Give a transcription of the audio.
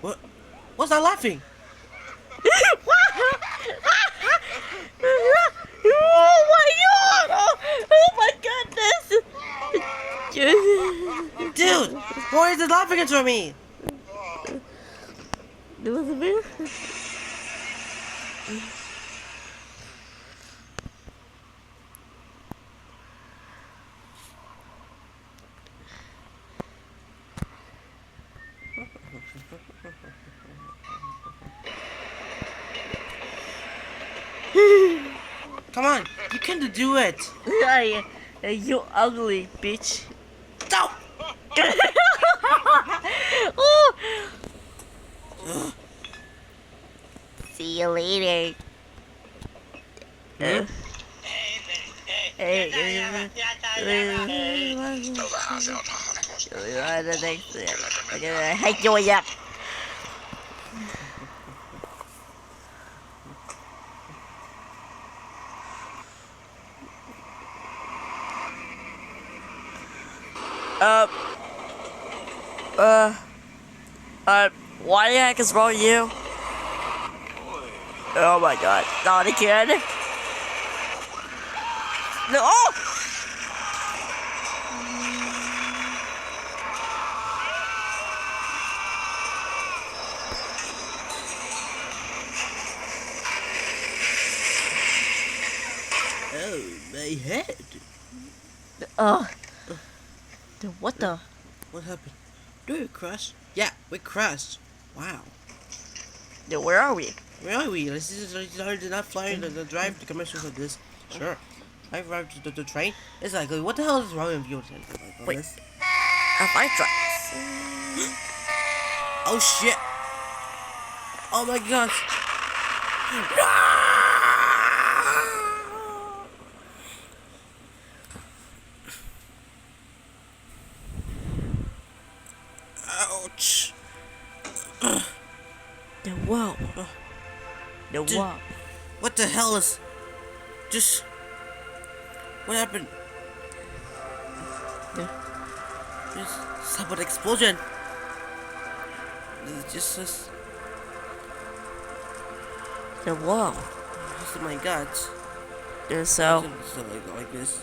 What? What's that laughing? Oh my god! Oh my goodness! Dude, why is it laughing at me? It was a bit. Come on, you can do it. Hey, you ugly bitch. Stop! Oh. See you later. Hmm? Hey, Joya. Uh, uh, what the heck is wrong with you? Oh my god, not again. No! Oh! Oh, my head. What the? What happened? Did we crash? Yeah, we crashed. Wow. Where are we? Where are we? This is did not fly the drive the commercials like this. Sure. I arrived to the train. It's like, what the hell is wrong with you? Wait. This? Have I tried? Oh shit! Oh my god! Ouch! Whoa. Dude. Whoa. What the hell is? Just what happened? Just some explosion. It's just Whoa. oh my god. So, So like this.